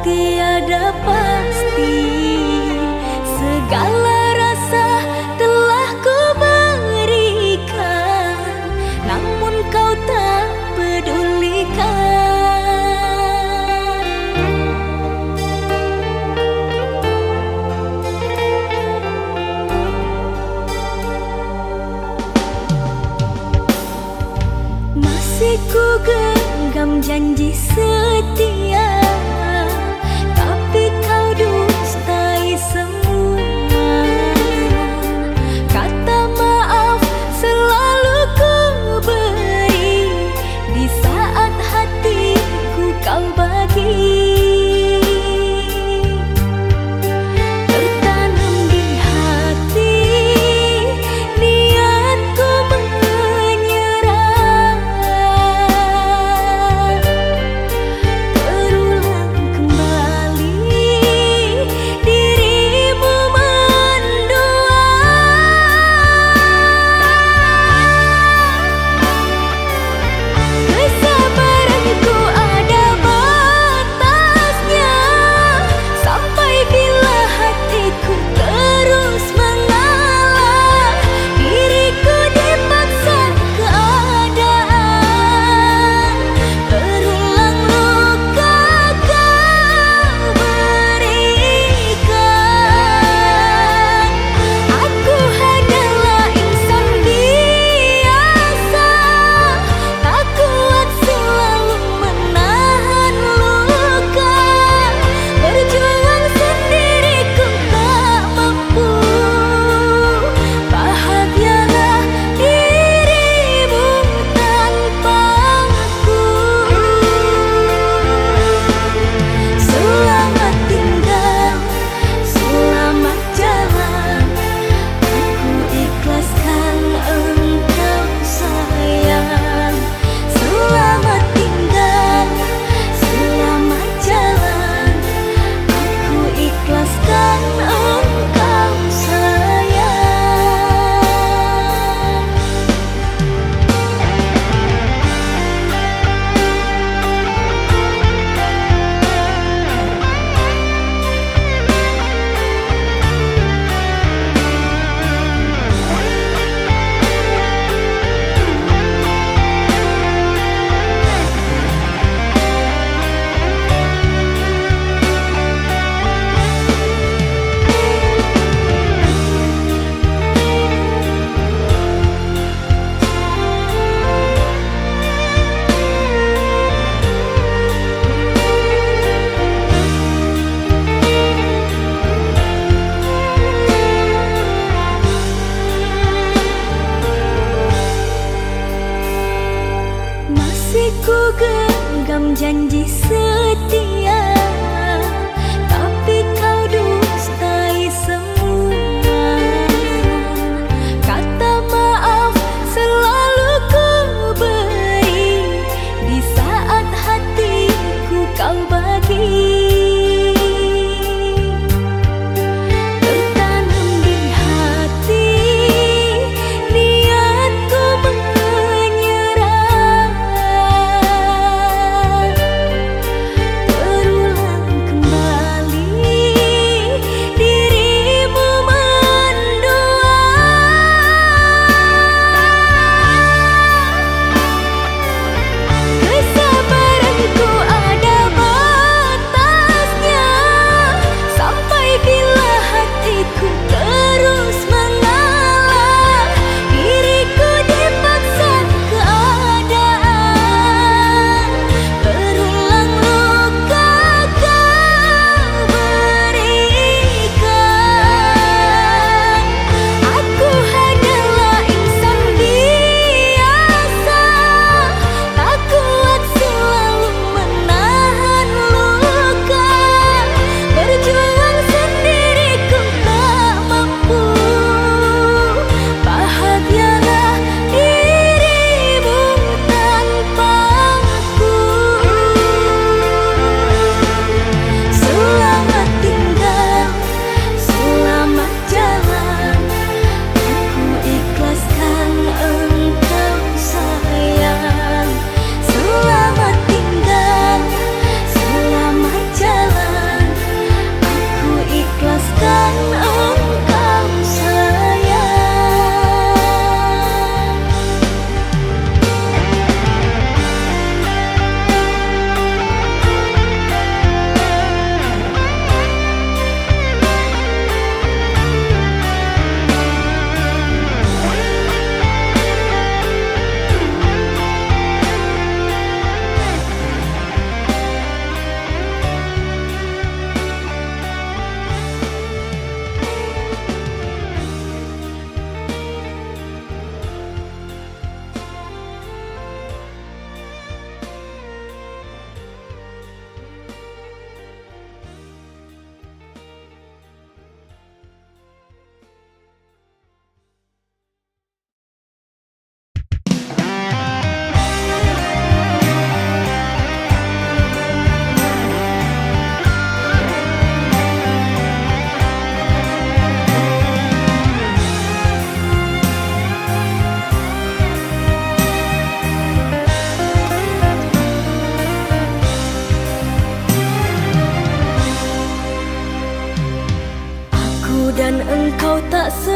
tiada pasti, segala rasa telah ku berikan, namun kau tak pedulikan. Masih ku genggam janji setia, tapi kau dustai semua. Kata maaf selalu ku beri, di saat hatiku kau bagi. Tertanam di hati niatku menyerah, terulang kembali dirimu mendua. Kesabaranku ada batasnya, sampai bila hatiku terus mengalah, diriku dipaksa keadaan, berulang luka kau berikan. Aku hanyalah insan biasa, tak kuat selalu menahan luka, berjuang sendiriku tak mampu. Bahagialah dirimu tanpaku. Selamat tinggal, selamat jalan, aku ikhlaskan engkau sayang. Selamat tinggal, selamat jalan, aku ikhlaskan engkau sayang. Masih ku genggam janji setia, tapi kau dustai semua. Kata maaf selalu ku beri, di saat hatiku kau bagi. Tertanam di hati niatku menyerah, terulang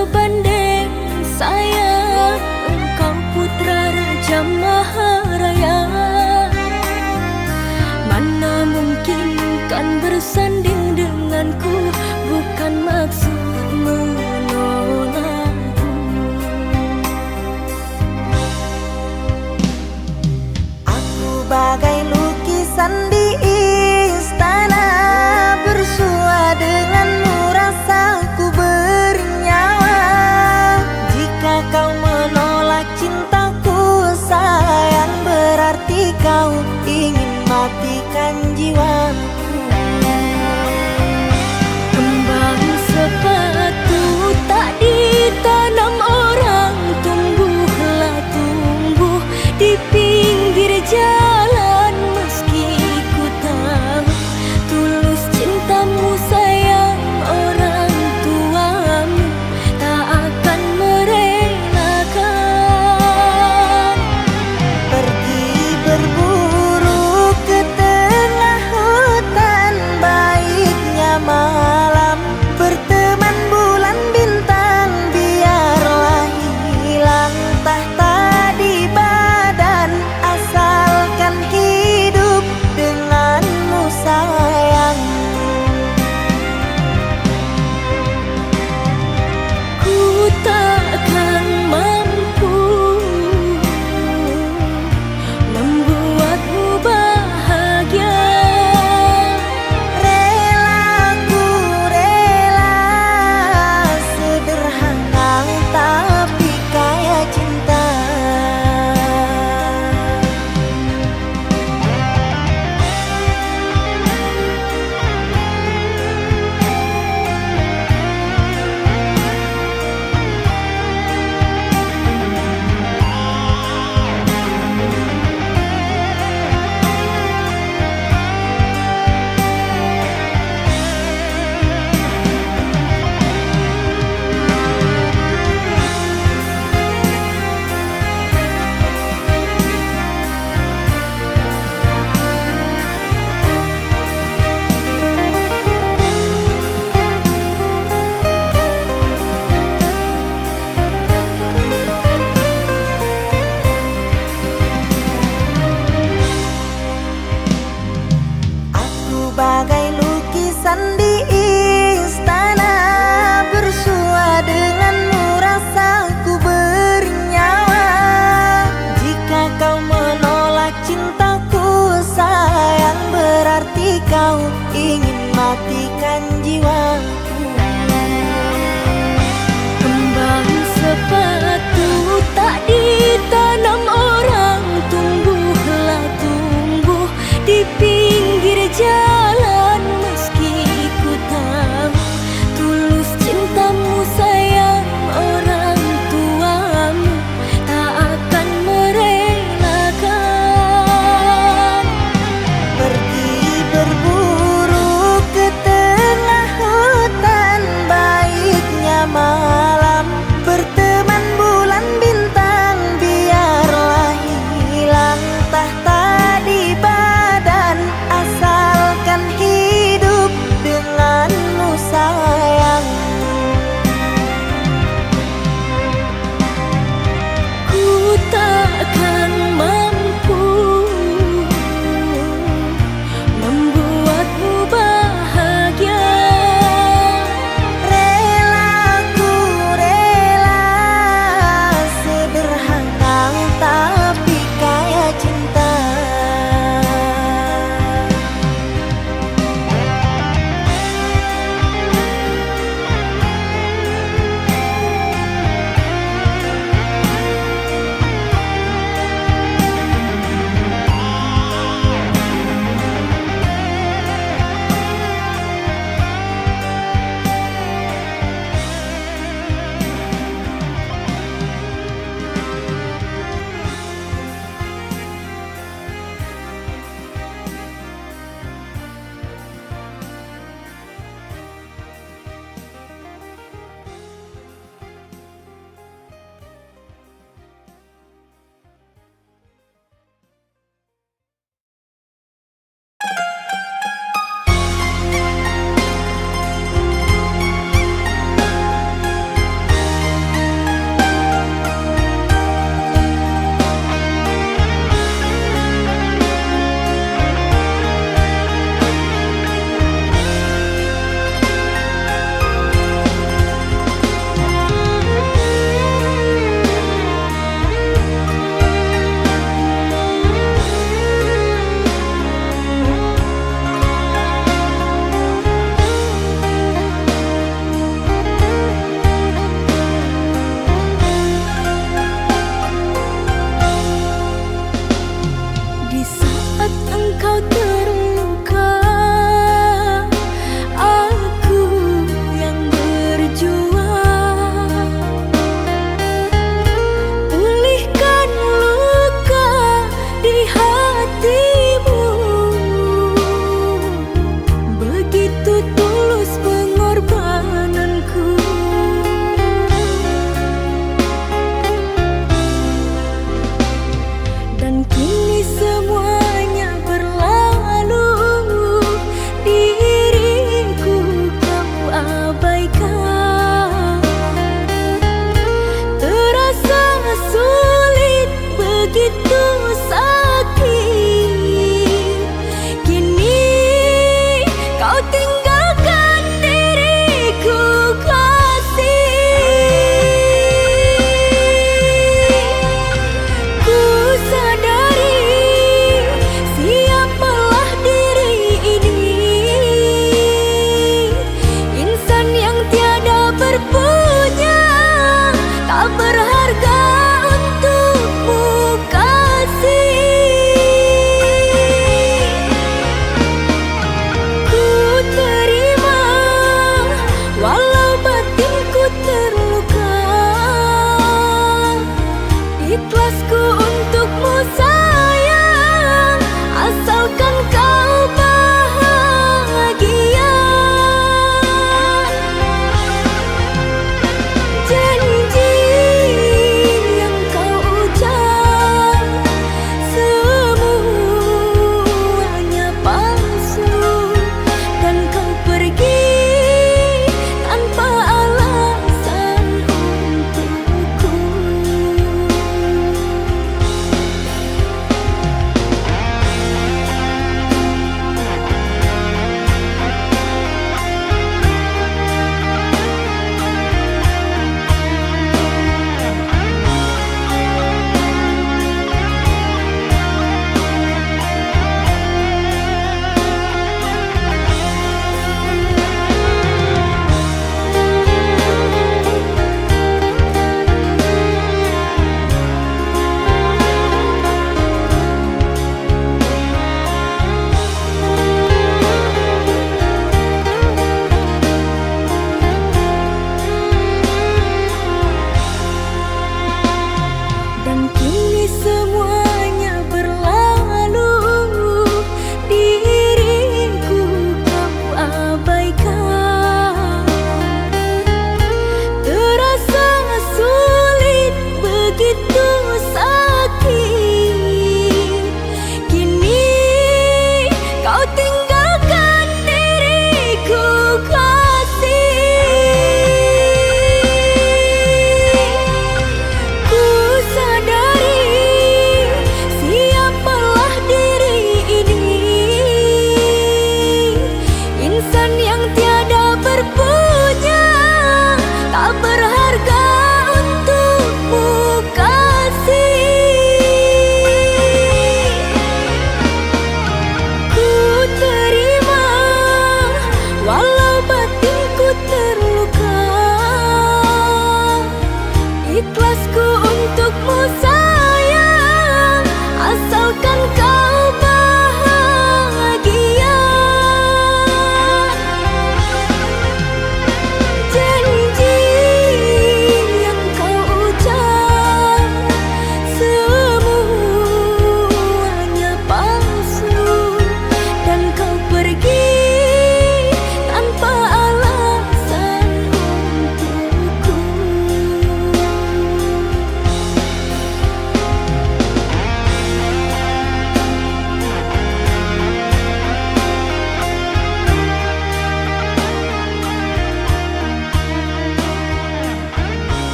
sebanding sayang, engkau putra Raja Maharaya. Mana mungkin kan bersanding denganku, bukan maksud menolakku. Aku bagai lukisan di istana, bersua denganmu rasaku bernyawa. Jika kau menolak cintaku sayang, berarti kau ingin matikan jiwaku. Kembang sepatu tak ditanam orang, tumbuhlah tumbuh di pinggir jalan. Meski ku tahu tulus cintamu sayang, orang tuamu tak akan merelakan. Pergi berburu ke tengah hutan, baiknya malam berteman bulan bintang. Biarlah hilang tahta di badan, asalkan hidup denganmu sayang. Ku takkan mampu membuatmu bahagia. Relaku rela, sederhana tapi kaya cinta. Bagai lukisan di istana, bersua denganmu rasaku bernyawa. Jika kau menolak cintaku sayang, berarti kau ingin matikan jiwaku. Kembang sepatu tak ditanam orang, tumbuhlah tumbuh di pinggir jalan.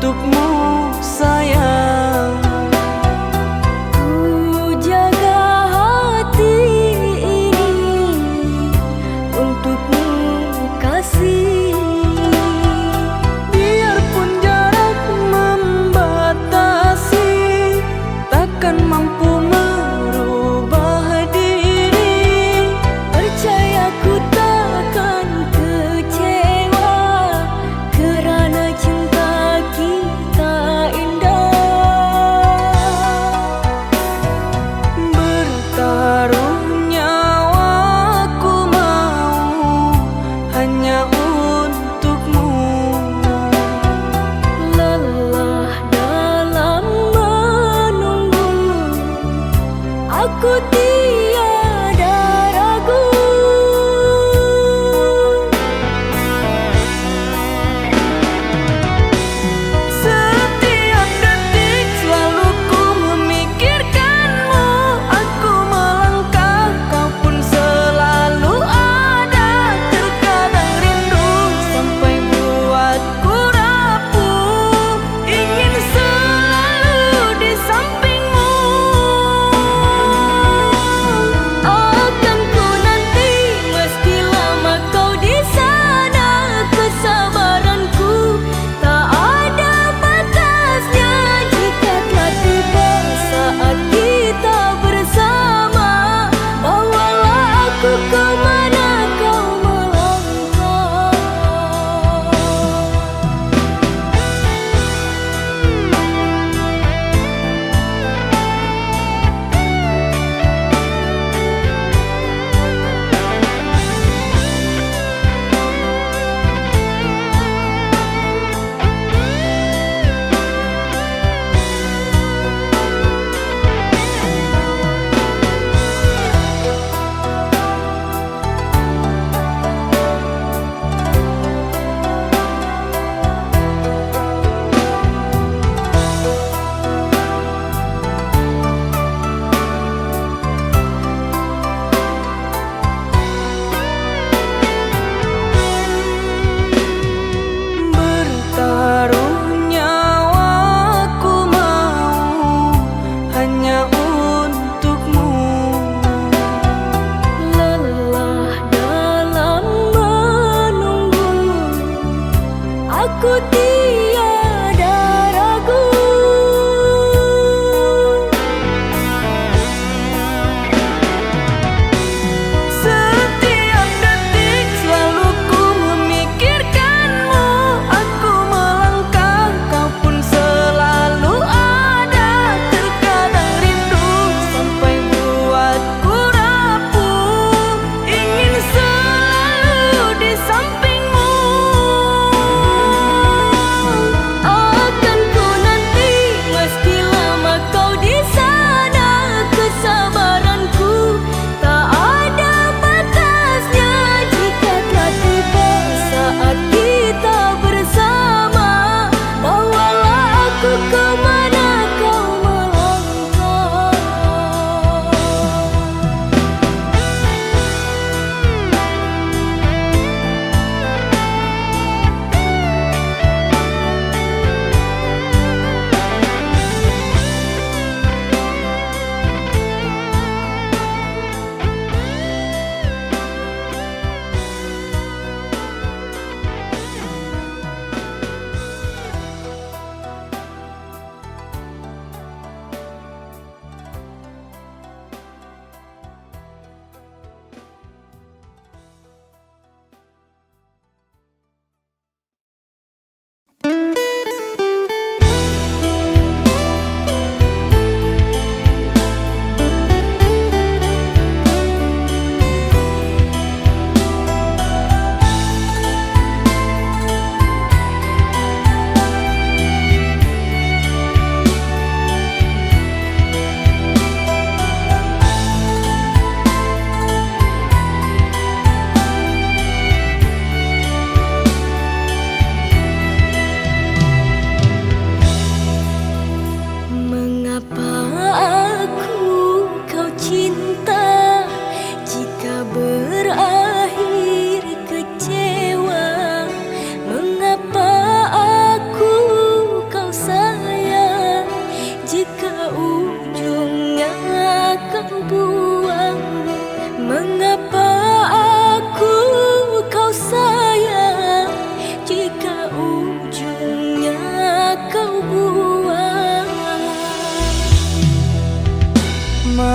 untukmu sayang. Ku jaga hati ini untukmu kasih. Biarpun jarak membatasi, takkan mampu merubah diri. Percaya ku takkan kecewa kerana cinta kita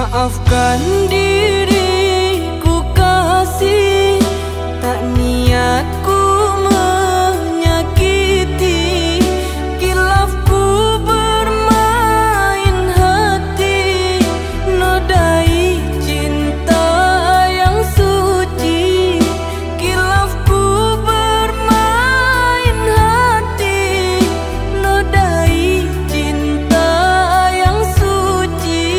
Maafkan diriku kasih, tak niatku menyakiti. Kilafku bermain hati, nodai cinta yang suci. Kilafku bermain hati, nodai cinta yang suci.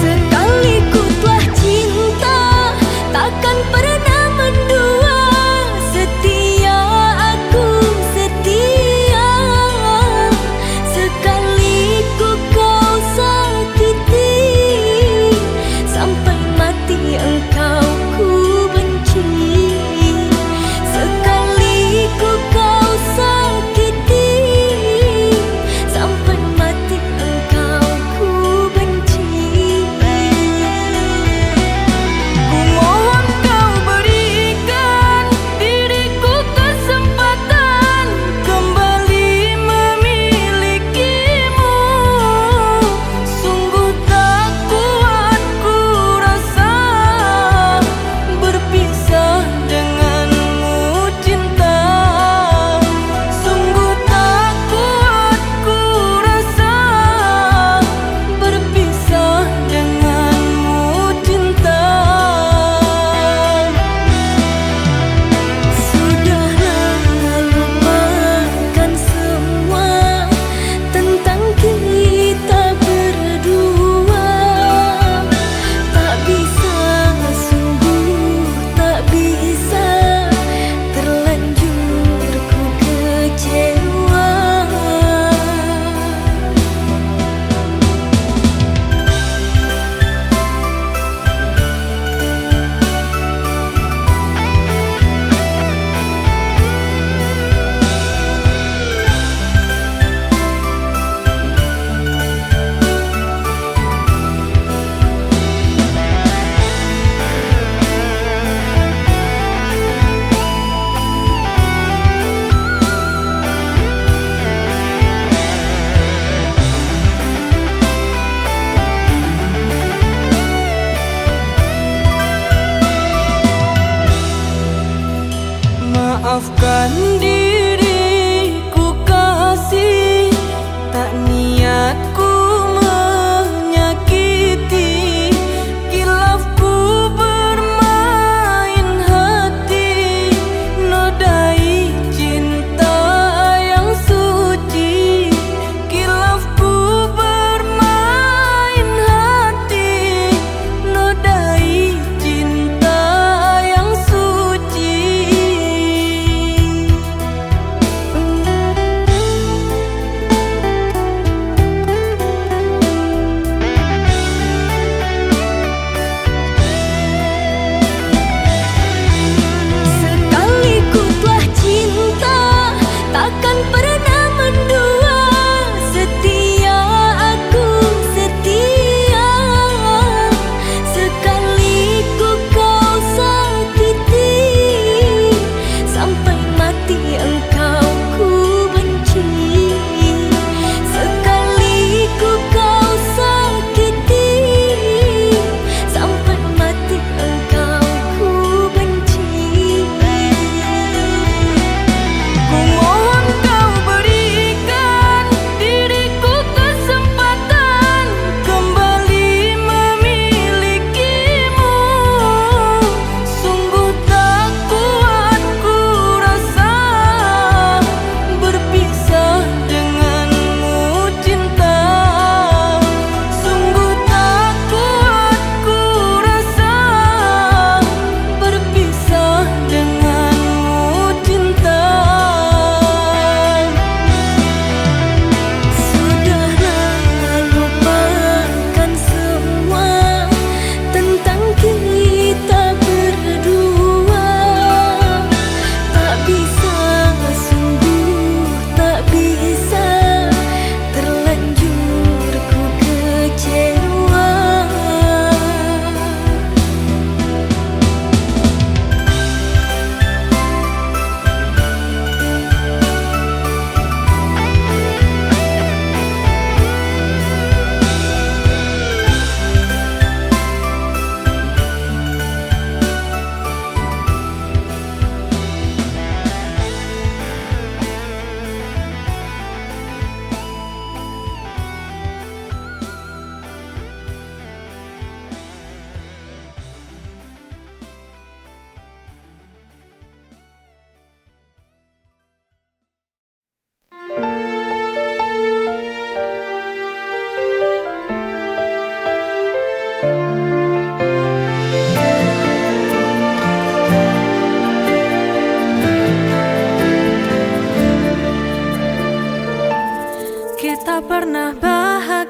Sekali ku telah cinta, takkan pernah mendua. Setia aku setia. Sekali ku kau sakiti, sampai mati engkau ku benci. Sekali ku kau sakiti, sampai mati engkau ku benci. Ku mohon kau berikan diriku kesempatan kembali memilikimu. Sungguh tak kuat ku rasa berpisah denganmu cinta. Sungguh tak kuat ku rasa berpisah denganmu cinta. Sudahlah lupakan semua tentang kita berdua. Tak bisa, sungguh tak bisa, terlanjur ku kecewa. Maafkan diriku kasih, tak niatku menyakiti. Kilafku bermain hati, nodai cinta yang suci. Kilafku bermain hati, nodai cinta yang suci.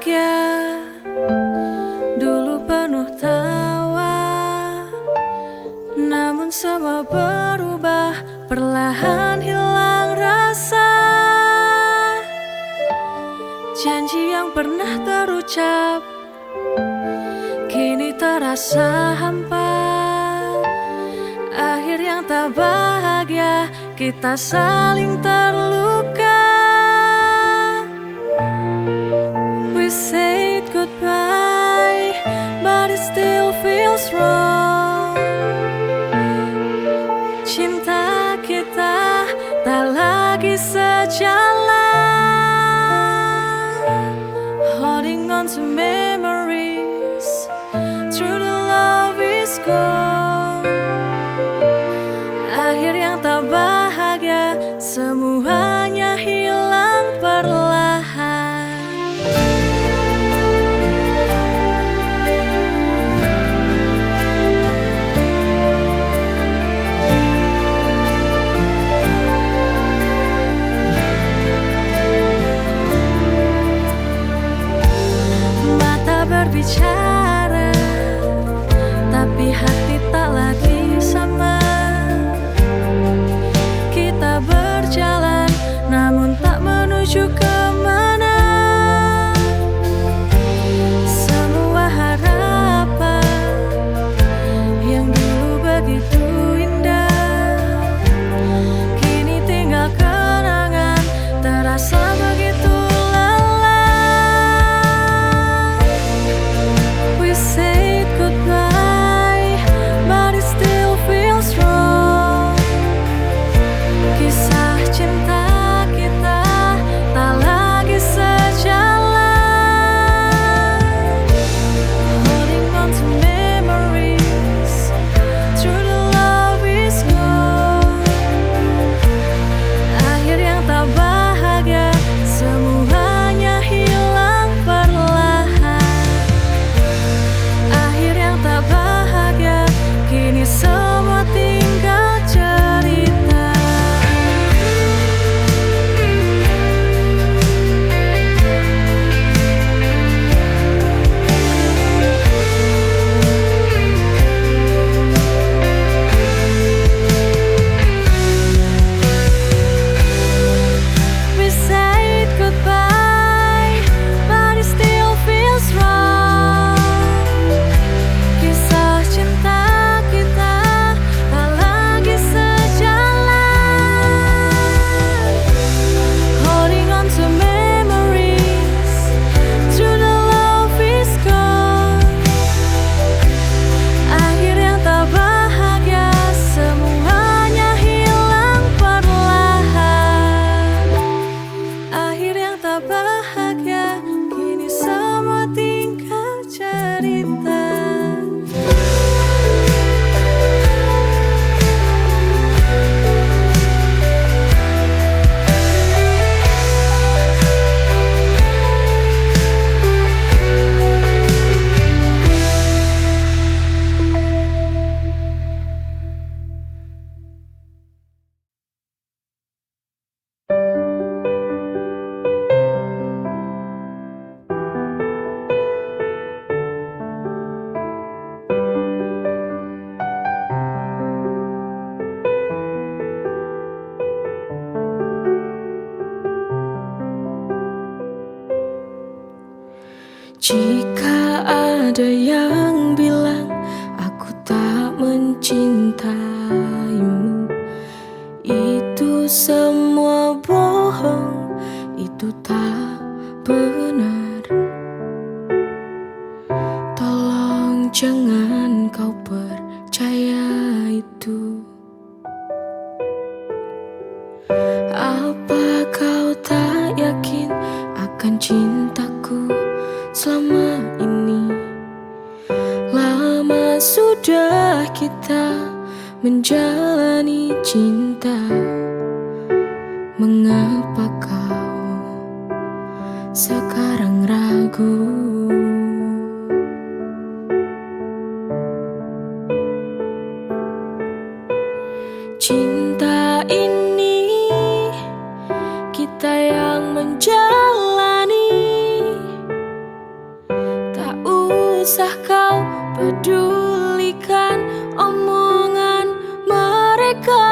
bahagia, dulu penuh tawa, namun semua berubah, perlahan hilang rasa. Janji yang pernah terucap kini terasa hampa. Akhir yang tak bahagia, kita saling terluka. We said goodbye, but it still feels wrong. Cinta kita tak lagi sejalan. Holding on to memories, true the love is gone. Akhir yang tak bahagia, semuanya hilang perlahan. Mata berbicara, tapi hati tak lagi sama. Kita berjalan, namun tak menuju kemana. Semua harapan yang dulu begitu indah, kini tinggal kenangan, terasa begitu lelah. We said goodbye, but it still feels wrong. Kisah cinta kita tak lagi sejalan. Holding on to memories, true the love is gone. Akhir yang tak bahagia, semuanya hilang perlahan. Akhir yang tak bahagia, kini semua tinggal cerita. We said goodbye, but it still feels wrong. Kisah cinta kita tak lagi sejalan. Holding on to memories, true the love is gone. Akhir yang tak bahagia, semuanya hilang perlahan. Akhir yang tak bahagia, kini semua tinggal cerita. Jika ada yang bilang aku tak mencintaimu, itu semua bohong, itu tak benar. Tolong jangan kau percaya itu. Apa kau tak yakin akan cintaku selama ini? Lama sudah kita menjalani cinta. Mengapa kau sekarang ragu? Cinta ini kita yang menjalani. usah kau pedulikan omongan mereka.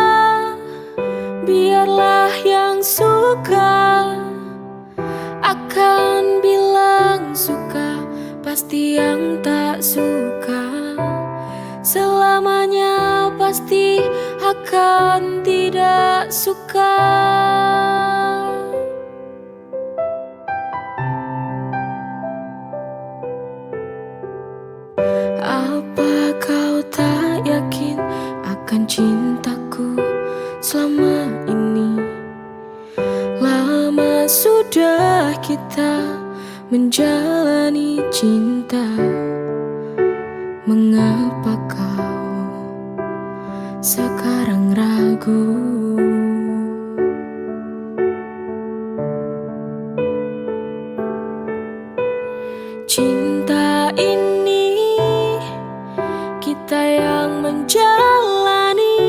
Biarlah yang suka akan bilang suka, pasti yang tak suka selamanya pasti akan tidak suka. Apa kau tak yakin akan cintaku selama ini? Lama sudah kita menjalani cinta. Mengapa kau sekarang ragu? Cinta ini kita yang menjalani.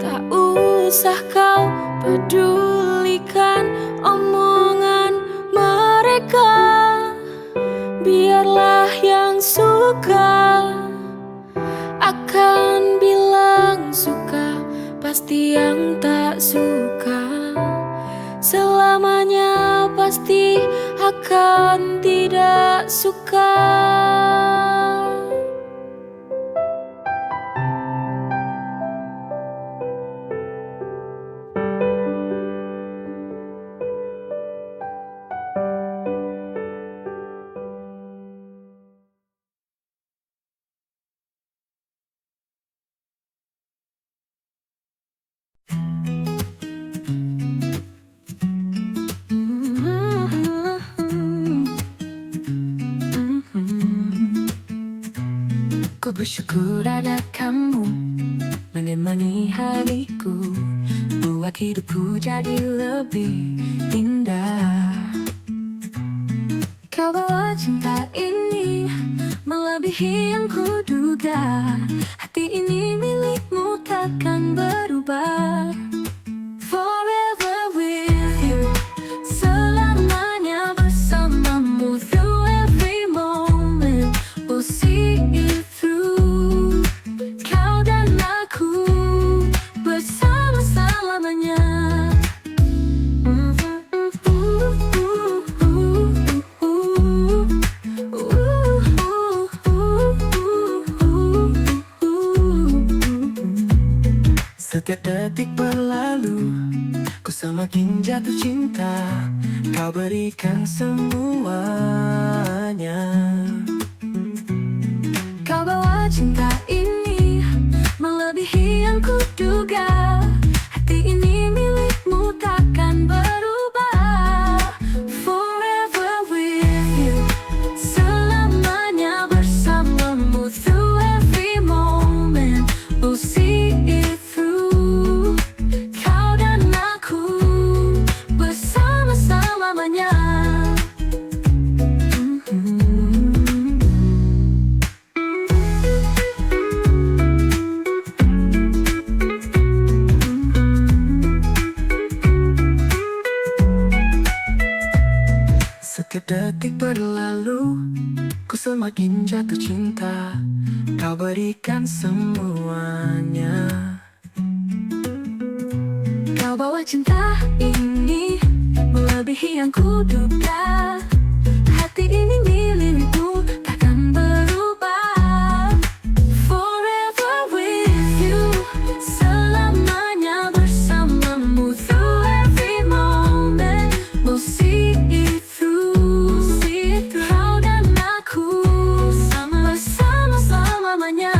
Tak usah kau pedulikan omongan mereka. Biarlah yang suka akan bilang suka, pasti yang tak suka selamanya pasti akan tidak suka. Ku bersyukur ada kamu menemani hariku, buat hidupku jadi lebih indah. Kau bawa cinta ini melebihi yang kuduga. Hati ini milikmu takkan berubah. Forever with you, selamanya bersamamu. Through every moment we'll see it through. Kau dan aku bersama-selamanya. Setiap detik berlalu, ku semakin jatuh cinta. Kau berikan semuanya. Kau bawa cinta ini melebihi yang kuduga. Hati ini milikmu takkan berubah. Forever with you, selamanya bersamamu. Through every moment we'll see it through. Kau dan aku bersama-selamanya. Setiap detik berlalu, ku semakin jatuh cinta. Kau berikan semuanya. Kau bawa cinta ini melebihi yang kuduga. Hati ini milikmu takkan berubah. Forever with you, selamanya bersamamu. Through every moment we'll see it through. Kau dan aku bersama-selamanya.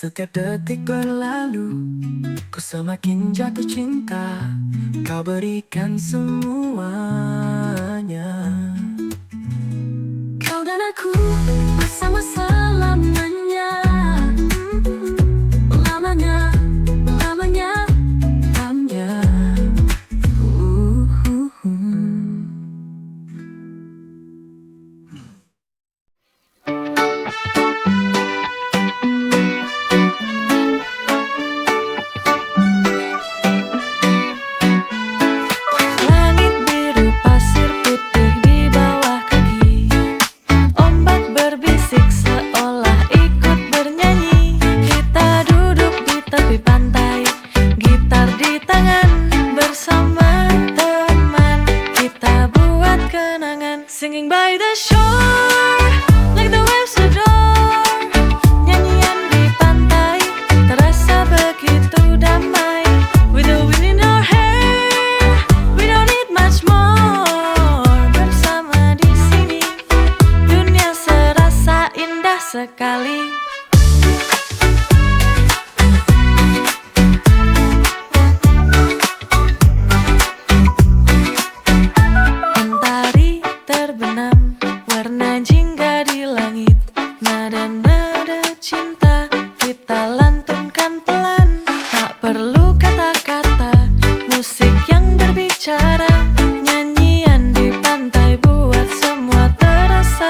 Setiap detik berlalu, ku semakin jatuh cinta. Kau berikan semuanya. Kau dan aku bersama-selamanya. Lamanya, lamanya, lamanya.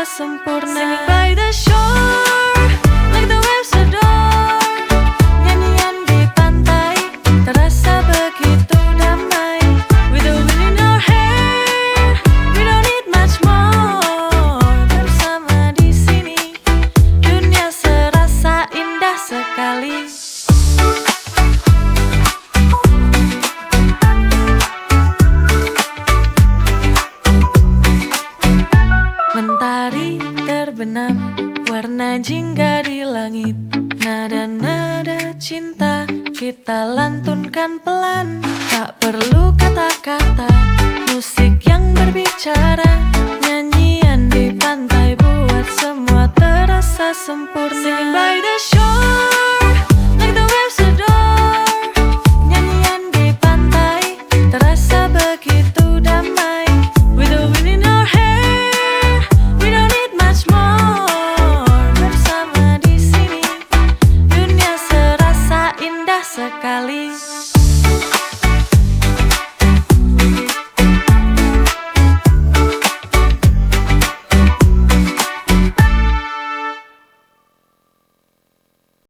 terasa sempurna. Singing by the shore, like the waves adore. Nyanyian di pantai terasa begitu damai. With the wind in our hair, we don't need much more. Bersama di sini, dunia serasa indah sekali. Mentari terbenam, warna jingga di langit. Nada-nada cinta kita lantunkan pelan. Tak perlu kata-kata, musik yang berbicara. Nyanyian di pantai buat semua terasa sempurna. Singing by the